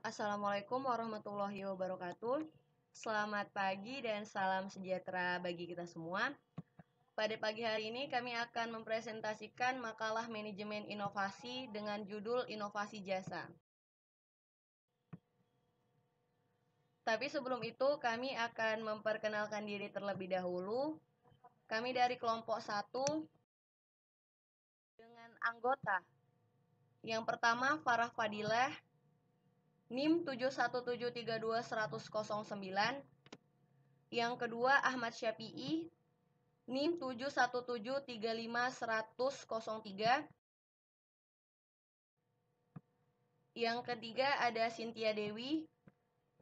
Assalamualaikum warahmatullahi wabarakatuh. Selamat pagi dan salam sejahtera bagi kita semua. Pada pagi hari ini kami akan mempresentasikan makalah manajemen inovasi dengan judul Inovasi Jasa. Tapi sebelum itu kami akan memperkenalkan diri terlebih dahulu. Kami dari kelompok 1 dengan anggota. Yang pertama Farah Fadilah, NIM 717321009. Yang kedua Ahmad Syafi'i, NIM 717351003. Yang ketiga ada Cynthia Dewi,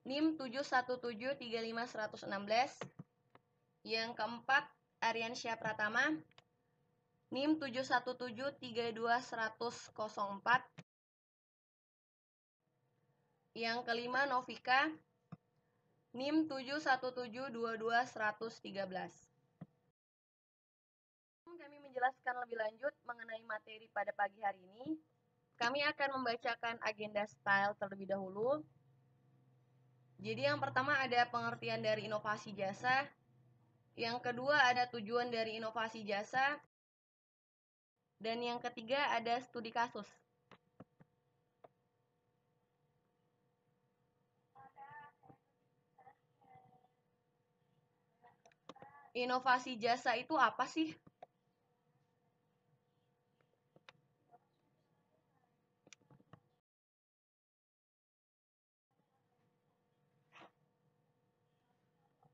NIM 7173516. Yang keempat Aryansyah Pratama, NIM 717321004. Yang kelima Novika, NIM 717221113. Kami menjelaskan lebih lanjut mengenai materi pada pagi hari ini. Kami akan membacakan agenda style terlebih dahulu. Jadi yang pertama ada pengertian dari inovasi jasa. Yang kedua ada tujuan dari inovasi jasa. Dan yang ketiga ada studi kasus. Inovasi jasa itu apa sih?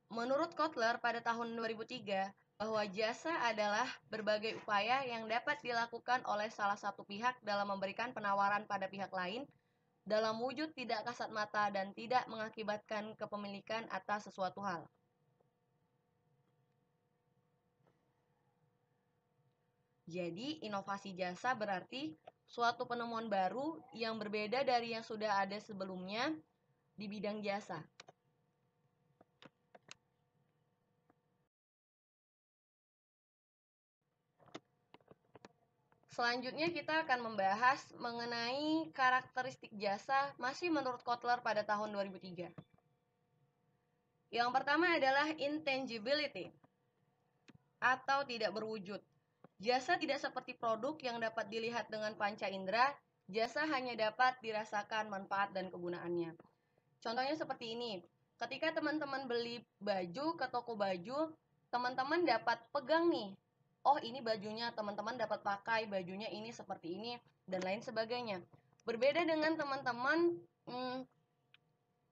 Menurut Kotler pada tahun 2003, bahwa jasa adalah berbagai upaya yang dapat dilakukan oleh salah satu pihak dalam memberikan penawaran pada pihak lain dalam wujud tidak kasat mata dan tidak mengakibatkan kepemilikan atas sesuatu hal. Jadi, inovasi jasa berarti suatu penemuan baru yang berbeda dari yang sudah ada sebelumnya di bidang jasa. Selanjutnya kita akan membahas mengenai karakteristik jasa masih menurut Kotler pada tahun 2003. Yang pertama adalah intangibility atau tidak berwujud. Jasa tidak seperti produk yang dapat dilihat dengan panca indera, jasa hanya dapat dirasakan manfaat dan kegunaannya. Contohnya seperti ini, ketika teman-teman beli baju ke toko baju, teman-teman dapat pegang nih, oh ini bajunya, teman-teman dapat pakai bajunya ini seperti ini, dan lain sebagainya. Berbeda dengan teman-teman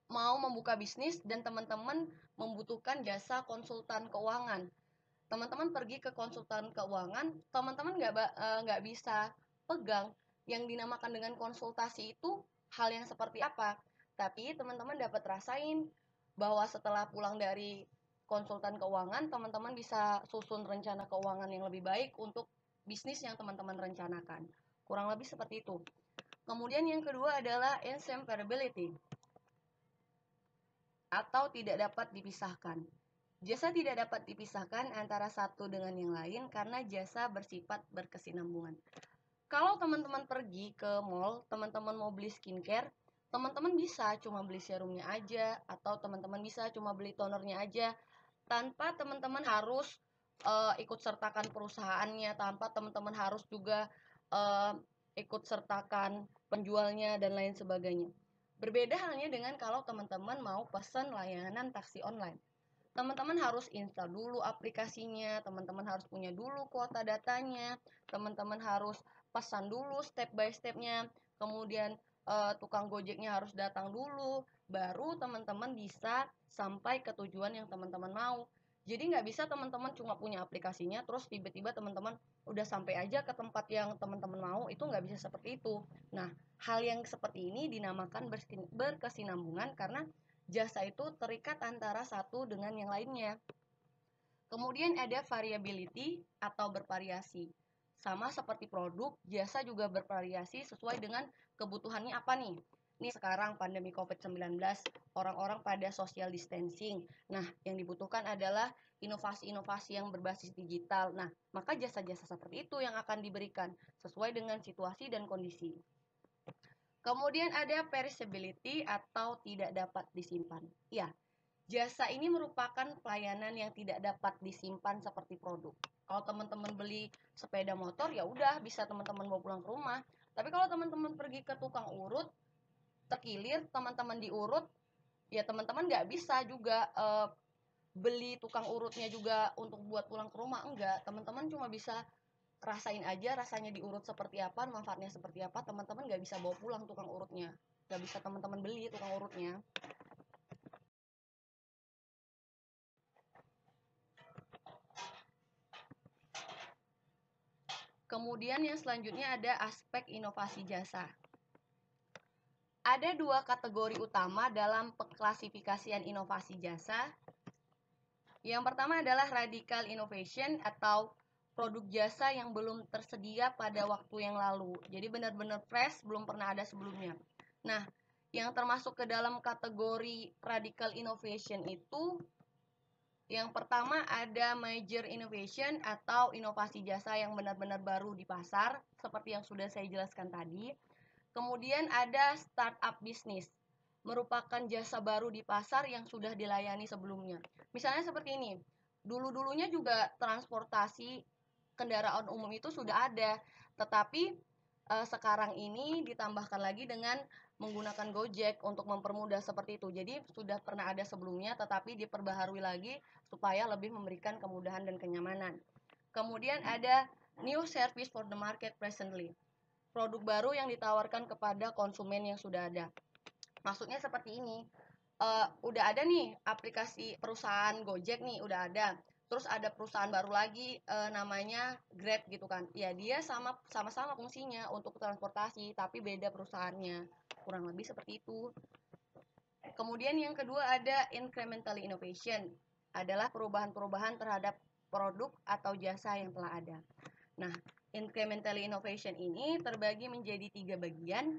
mau membuka bisnis dan teman-teman membutuhkan jasa konsultan keuangan. Teman-teman pergi ke konsultan keuangan, teman-teman nggak bisa pegang yang dinamakan dengan konsultasi itu hal yang seperti apa. Tapi teman-teman dapat rasain bahwa setelah pulang dari konsultan keuangan, teman-teman bisa susun rencana keuangan yang lebih baik untuk bisnis yang teman-teman rencanakan. Kurang lebih seperti itu. Kemudian yang kedua adalah inseparability atau tidak dapat dipisahkan. Jasa tidak dapat dipisahkan antara satu dengan yang lain karena jasa bersifat berkesinambungan. Kalau teman-teman pergi ke mall, teman-teman mau beli skincare, teman-teman bisa cuma beli serumnya aja, atau teman-teman bisa cuma beli tonernya aja, tanpa teman-teman harus ikut sertakan perusahaannya, tanpa teman-teman harus juga ikut sertakan penjualnya dan lain sebagainya. Berbeda halnya dengan kalau teman-teman mau pesan layanan taksi online. Teman-teman harus install dulu aplikasinya, teman-teman harus punya dulu kuota datanya, teman-teman harus pesan dulu step by stepnya, kemudian tukang gojeknya harus datang dulu, baru teman-teman bisa sampai ke tujuan yang teman-teman mau. Jadi nggak bisa teman-teman cuma punya aplikasinya, terus tiba-tiba teman-teman udah sampai aja ke tempat yang teman-teman mau, itu nggak bisa seperti itu. Nah, hal yang seperti ini dinamakan berkesinambungan karena jasa itu terikat antara satu dengan yang lainnya. Kemudian ada variability atau bervariasi. Sama seperti produk, jasa juga bervariasi sesuai dengan kebutuhannya apa nih. Ini sekarang pandemi COVID-19, orang-orang pada social distancing. Nah, yang dibutuhkan adalah inovasi-inovasi yang berbasis digital. Nah, maka jasa-jasa seperti itu yang akan diberikan sesuai dengan situasi dan kondisi. Kemudian ada perishability atau tidak dapat disimpan. Ya, jasa ini merupakan pelayanan yang tidak dapat disimpan seperti produk. Kalau teman-teman beli sepeda motor, ya udah bisa teman-teman bawa pulang ke rumah. Tapi kalau teman-teman pergi ke tukang urut, terkilir, teman-teman diurut, ya teman-teman nggak bisa juga beli tukang urutnya juga untuk buat pulang ke rumah. Enggak, teman-teman cuma bisa rasain aja rasanya diurut seperti apa, manfaatnya seperti apa. Teman-teman nggak bisa bawa pulang tukang urutnya, nggak bisa teman-teman beli tukang urutnya. Kemudian yang selanjutnya ada aspek inovasi jasa. Ada dua kategori utama dalam pengklasifikasian inovasi jasa. Yang pertama adalah radical innovation atau produk jasa yang belum tersedia pada waktu yang lalu. Jadi benar-benar fresh, belum pernah ada sebelumnya. Nah, yang termasuk ke dalam kategori radical innovation itu yang pertama ada major innovation atau inovasi jasa yang benar-benar baru di pasar, seperti yang sudah saya jelaskan tadi. Kemudian ada startup bisnis, merupakan jasa baru di pasar yang sudah dilayani sebelumnya. Misalnya seperti ini, dulu-dulunya juga transportasi kendaraan umum itu sudah ada, tetapi sekarang ini ditambahkan lagi dengan menggunakan Gojek untuk mempermudah seperti itu. Jadi sudah pernah ada sebelumnya, tetapi diperbaharui lagi supaya lebih memberikan kemudahan dan kenyamanan. Kemudian ada new service for the market presently, produk baru yang ditawarkan kepada konsumen yang sudah ada. Maksudnya seperti ini, udah ada nih aplikasi perusahaan Gojek nih, udah ada. Terus ada perusahaan baru lagi namanya Grab gitu kan. Ya dia sama-sama fungsinya untuk transportasi, tapi beda perusahaannya. Kurang lebih seperti itu. Kemudian yang kedua ada incremental innovation, adalah perubahan-perubahan terhadap produk atau jasa yang telah ada. Nah, incremental innovation ini terbagi menjadi 3 bagian.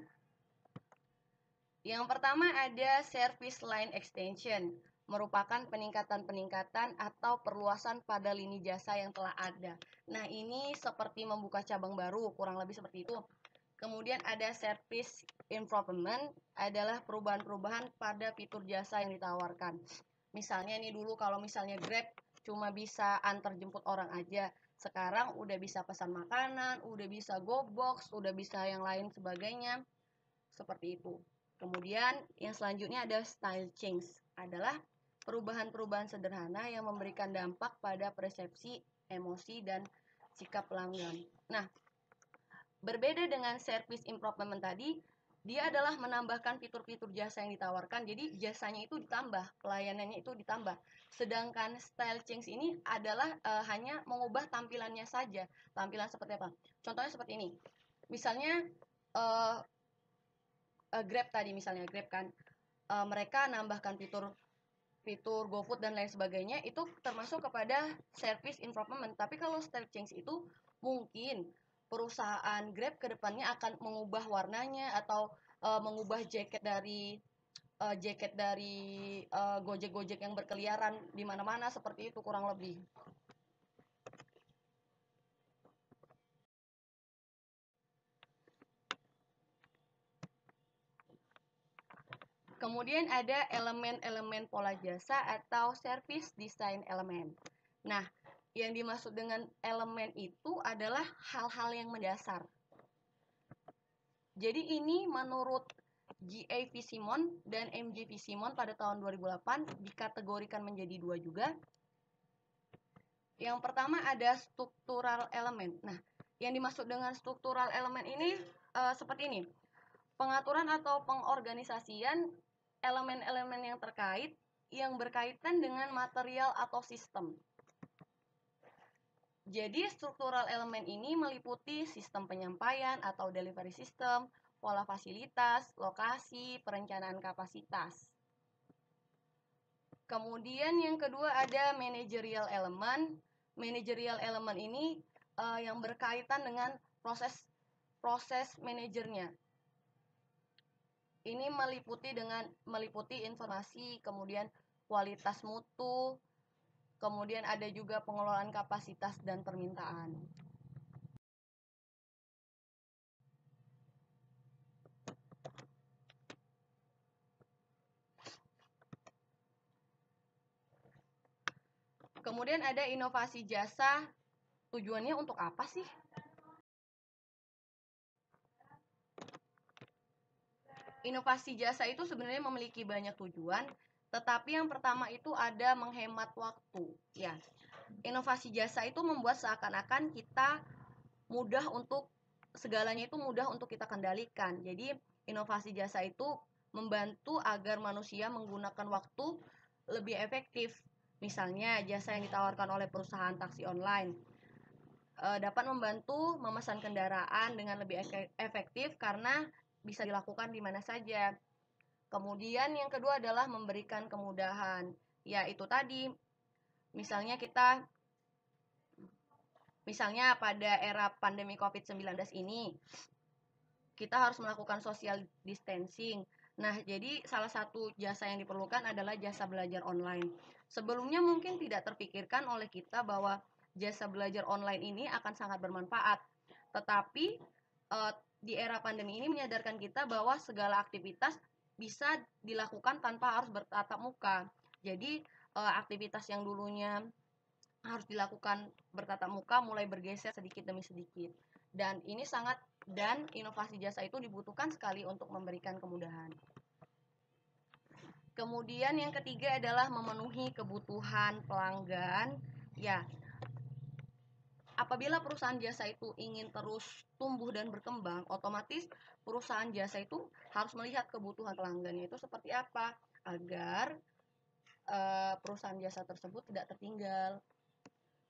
Yang pertama ada service line extension, merupakan peningkatan-peningkatan atau perluasan pada lini jasa yang telah ada. Nah, ini seperti membuka cabang baru, kurang lebih seperti itu. Kemudian ada service improvement, adalah perubahan-perubahan pada fitur jasa yang ditawarkan. Misalnya nih dulu kalau misalnya Grab cuma bisa antar jemput orang aja. Sekarang udah bisa pesan makanan, udah bisa GoBox, udah bisa yang lain sebagainya. Seperti itu. Kemudian yang selanjutnya ada style change, adalah perubahan-perubahan sederhana yang memberikan dampak pada persepsi, emosi, dan sikap pelanggan. Nah, berbeda dengan service improvement tadi, dia adalah menambahkan fitur-fitur jasa yang ditawarkan, jadi jasanya itu ditambah, pelayanannya itu ditambah. Sedangkan style change ini adalah hanya mengubah tampilannya saja. Tampilan seperti apa? Contohnya seperti ini. Misalnya Grab tadi, misalnya Grab kan, mereka nambahkan fitur GoFood dan lain sebagainya, itu termasuk kepada service improvement. Tapi kalau style change itu mungkin perusahaan Grab kedepannya akan mengubah warnanya atau mengubah jaket dari Gojek-Gojek yang berkeliaran di mana-mana, seperti itu kurang lebih. Kemudian ada elemen-elemen pola jasa atau service design element. Nah, yang dimaksud dengan elemen itu adalah hal-hal yang mendasar. Jadi ini menurut G.A.V. Simon dan M.J.V. Simon pada tahun 2008 dikategorikan menjadi dua juga. Yang pertama ada struktural element. Nah, yang dimaksud dengan struktural element ini seperti ini. Pengaturan atau pengorganisasian elemen-elemen yang terkait yang berkaitan dengan material atau sistem. Jadi struktural elemen ini meliputi sistem penyampaian atau delivery system, pola fasilitas, lokasi, perencanaan kapasitas. Kemudian yang kedua ada managerial element. Managerial element ini yang berkaitan dengan proses manajernya. Ini meliputi informasi, kemudian kualitas mutu, kemudian ada juga pengelolaan kapasitas dan permintaan. Kemudian ada inovasi jasa, tujuannya untuk apa sih? Inovasi jasa itu sebenarnya memiliki banyak tujuan, tetapi yang pertama itu ada menghemat waktu. Ya, inovasi jasa itu membuat seakan-akan kita mudah untuk segalanya itu mudah untuk kita kendalikan. Jadi, inovasi jasa itu membantu agar manusia menggunakan waktu lebih efektif. Misalnya, jasa yang ditawarkan oleh perusahaan taksi online dapat membantu memesan kendaraan dengan lebih efektif karena bisa dilakukan di mana saja. Kemudian yang kedua adalah memberikan kemudahan. Ya, itu tadi. Misalnya pada era pandemi COVID-19 ini, kita harus melakukan social distancing. Nah, jadi salah satu jasa yang diperlukan adalah jasa belajar online. Sebelumnya mungkin tidak terpikirkan oleh kita bahwa jasa belajar online ini akan sangat bermanfaat. Tetapi di era pandemi ini menyadarkan kita bahwa segala aktivitas bisa dilakukan tanpa harus bertatap muka. Jadi aktivitas yang dulunya harus dilakukan bertatap muka mulai bergeser sedikit demi sedikit. Dan inovasi jasa itu dibutuhkan sekali untuk memberikan kemudahan. Kemudian yang ketiga adalah memenuhi kebutuhan pelanggan. Ya, apabila perusahaan jasa itu ingin terus tumbuh dan berkembang, otomatis perusahaan jasa itu harus melihat kebutuhan pelanggannya itu seperti apa agar perusahaan jasa tersebut tidak tertinggal.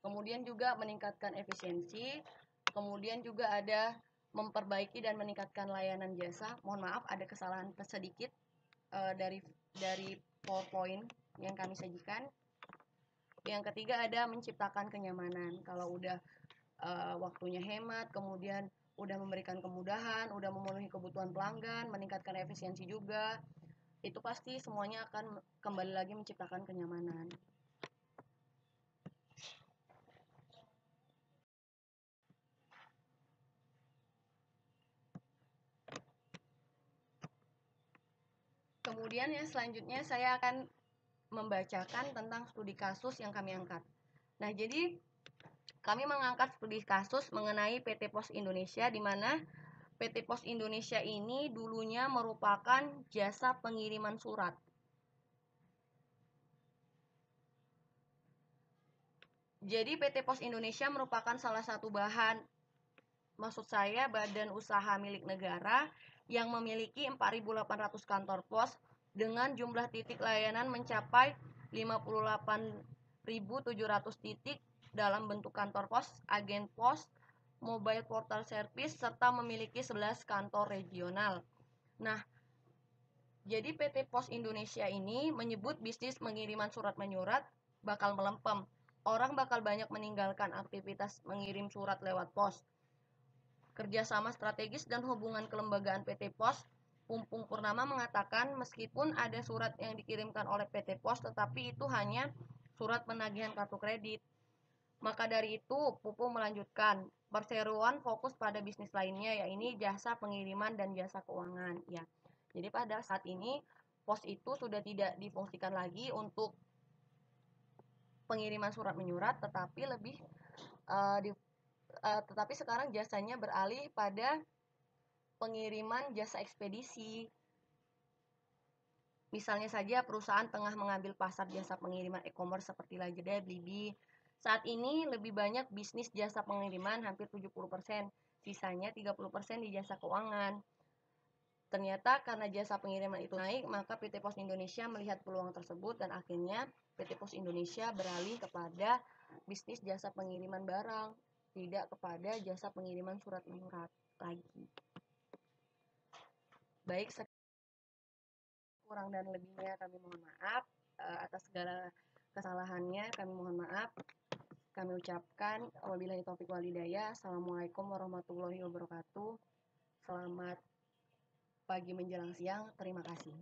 Kemudian juga meningkatkan efisiensi, kemudian juga ada memperbaiki dan meningkatkan layanan jasa. Mohon maaf ada kesalahan sedikit dari PowerPoint yang kami sajikan. Yang ketiga ada menciptakan kenyamanan. Kalau udah waktunya hemat, kemudian udah memberikan kemudahan, udah memenuhi kebutuhan pelanggan, meningkatkan efisiensi juga, itu pasti semuanya akan kembali lagi menciptakan kenyamanan. Kemudian yang selanjutnya saya akan membacakan tentang studi kasus yang kami angkat. Nah, jadi kami mengangkat studi kasus mengenai PT Pos Indonesia, di mana PT Pos Indonesia ini dulunya merupakan jasa pengiriman surat. Jadi PT Pos Indonesia merupakan salah satu badan usaha milik negara yang memiliki 4.800 kantor pos dengan jumlah titik layanan mencapai 58.700 titik dalam bentuk kantor pos, agen pos, mobile portal service, serta memiliki 11 kantor regional. Nah, jadi PT Pos Indonesia ini menyebut bisnis pengiriman surat menyurat bakal melempem. Orang bakal banyak meninggalkan aktivitas mengirim surat lewat pos. Kerjasama strategis dan hubungan kelembagaan PT Pos, Pumpung Purnama mengatakan meskipun ada surat yang dikirimkan oleh PT Pos, tetapi itu hanya surat penagihan kartu kredit. Maka dari itu, Pupu melanjutkan, perseroan fokus pada bisnis lainnya, yaitu jasa pengiriman dan jasa keuangan. Ya, jadi pada saat ini, pos itu sudah tidak difungsikan lagi untuk pengiriman surat menyurat, tetapi sekarang jasanya beralih pada pengiriman jasa ekspedisi. Misalnya saja perusahaan tengah mengambil pasar jasa pengiriman e-commerce seperti Lazada, Blibli. Saat ini lebih banyak bisnis jasa pengiriman, hampir 70%, sisanya 30% di jasa keuangan. Ternyata karena jasa pengiriman itu naik, maka PT Pos Indonesia melihat peluang tersebut dan akhirnya PT Pos Indonesia beralih kepada bisnis jasa pengiriman barang, tidak kepada jasa pengiriman surat menyurat lagi. Baik, kurang dan lebihnya kami mohon maaf. Atas segala kesalahannya kami mohon maaf. Kami ucapkan wabillahi taufiq wal hidayah. Assalamualaikum warahmatullahi wabarakatuh. Selamat pagi menjelang siang. Terima kasih.